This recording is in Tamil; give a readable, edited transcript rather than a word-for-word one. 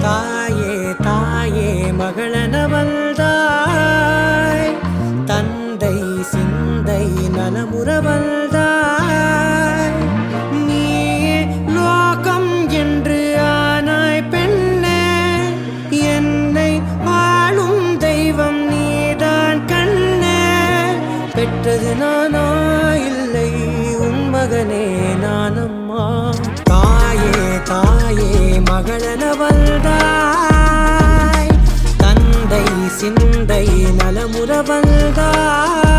தாயே தாயே மகளென வந்தாய், தந்தை சிந்தை நலமுற வந்தாய். நீயே லோகம் என்று ஆனாய் பெண்ணே, என்னை ஆளும் தெய்வம் நீதான் கண்ணே. பெற்றது நானா இல்லை உன் மகனே நானம்மா. தாயே தாயே மகளென வந்தாய், தந்தை சிந்தை நலமுற வந்தாய்.